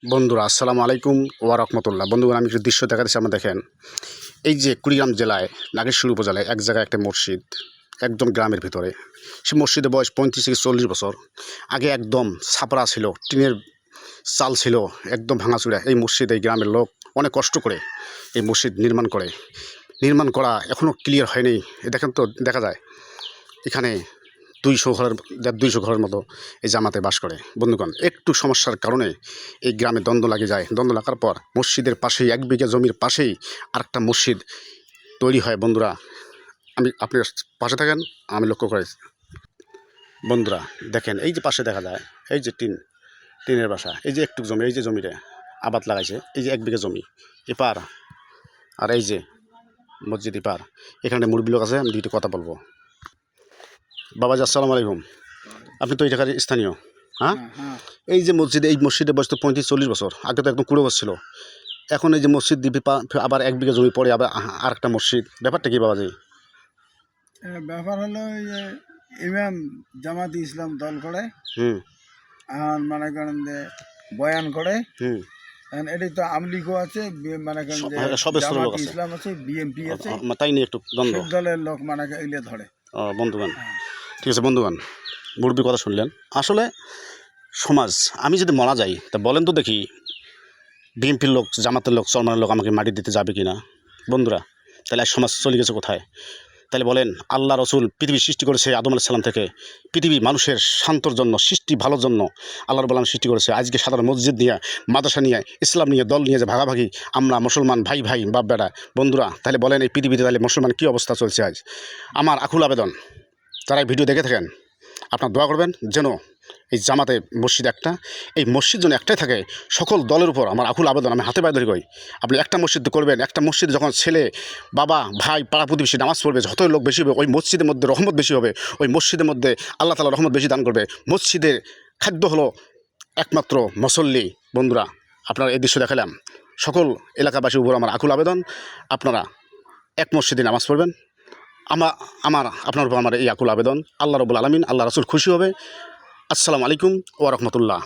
বন্ধুরা আসসালামু আলাইকুম ওয়া রাহমাতুল্লাহ। বন্ধুগণ, আমি একটু দৃশ্য দেখাচ্ছি। আমরা দেখেন, এই যে কুড়িগ্রাম জেলায় নাগেশ্বরী উপজেলায় এক জায়গায় একটা মসজিদ, একদম গ্রামের ভিতরে। সে মসজিদের বয়স 35 থেকে 40 বছর। আগে একদম ছাপরা ছিল, টিনের চাল ছিল, একদম ভাঙাচুরা। এই মসজিদ এই গ্রামের লোক অনেক কষ্ট করে এই মসজিদ নির্মাণ করা এখনও ক্লিয়ার হয়নি। দেখেন তো, দেখা যায় এখানে 200 ঘরের মতো এই জামাতে বাস করে। বন্ধুগণ, একটু সমস্যার কারণে এই গ্রামে দ্বন্দ্ব লাগে যায়। দ্বন্দ্ব লাগার পর মসজিদের পাশেই 1 বিঘা জমির পাশেই আরেকটা মসজিদ তৈরি হয়। বন্ধুরা, আপনি পাশে থাকেন, আমি লক্ষ্য করেছি। বন্ধুরা দেখেন, এই যে পাশে দেখা যায়, এই যে টিনের বাসা, এই যে একটু জমি, এই যে জমিটা আবাদ লাগাইছে, এই যে 1 বিঘা জমি এপার, আর এই যে মসজিদ এপার। এখানে মুরব্বি লোক আছে, আমি দুইটা কথা বলবো। বাবাজি আসসালামু আলাইকুম। আপনি তো এই জায়গার স্থানীয়? হ্যাঁ। এই যে এই মসজিদের বয়স তো 35-40 বছর। আগে তো একদম কুড়ো বছর ছিল। এখন এই যে মসজিদ দিবি আবার 1 বিঘা জমি পড়ে আবার আরেকটা মসজিদ, ব্যাপারটা কি বাবাজি? ব্যাপার হলো যে ইমাম জামাতি ইসলাম দল করে, আর মনে করেন যে বয়ান করে। এটি তো আমলিগও আছে, মনে করেন যে জামাতি ইসলাম আছে, বিএমপি আছে, তাই নিয়ে একটু দ্বন্দ্ব। সব দলের লোক মানে এগুলো ধরে। বন্ধুগণ, ঠিক আছে বন্ধুগণ, মুরব্বির কথা শুনলেন। আসলে সমাজ, আমি যদি মারা যাই তা বলেন তো দেখি, বিএনপির লোক, জামাতের লোক, সলমানের লোক আমাকে মাটি দিতে যাবে কি না? বন্ধুরা, তাহলে এক সমাজ চলে গেছে কোথায়? তাহলে বলেন, আল্লাহ রসুল পৃথিবী সৃষ্টি করেছে আদম আলাইহিস সালাম থেকে। পৃথিবী মানুষের শান্তর জন্য, সৃষ্টি ভালোর জন্য আল্লাহ রাব্বুল আলামিন সৃষ্টি করেছে। আজকে সাধারণ মসজিদ নিয়ে, মাদ্রাসা নিয়ে, ইসলাম নিয়ে, দল নিয়ে যে ভাগাভাগি, আমরা মুসলমান ভাই বাপ বেটা। বন্ধুরা, তাহলে বলেন এই পৃথিবীতে তাহলে মুসলমান কী অবস্থা চলছে আজ? আমার আকুল আবেদন, যারা এই ভিডিও দেখে থাকেন, আপনার দোয়া করবেন যেন এই জামাতে মসজিদ একটা, এই মসজিদ যেন একটাই থাকে। সকল দলের উপর আমার আকুল আবেদন, আমি হাতে পায়ে ধরে কই, আপনি একটা মসজিদ করবেন। একটা মসজিদ যখন ছেলে, বাবা, ভাই, পাড়া প্রতিবেশী নামাজ পড়বে, যতই লোক বেশি হবে ওই মসজিদের মধ্যে রহমত বেশি হবে, ওই মসজিদের মধ্যে আল্লাহ তাআলা রহমত বেশি দান করবে। মসজিদের খাদ্য হলো একমাত্র মুসল্লি। বন্ধুরা, আপনারা এই দৃশ্য দেখালাম। সকল এলাকাবাসীর উপর আমার আকুল আবেদন, আপনারা এক মসজিদে নামাজ পড়বেন। আপনার উপর আমার এই আকুল আবেদন। আল্লাহ রাব্বুল আলামিন, আল্লাহ রাসূল খুশি হবে। আসসালামু আলাইকুম ওয়া রাহমাতুল্লাহ।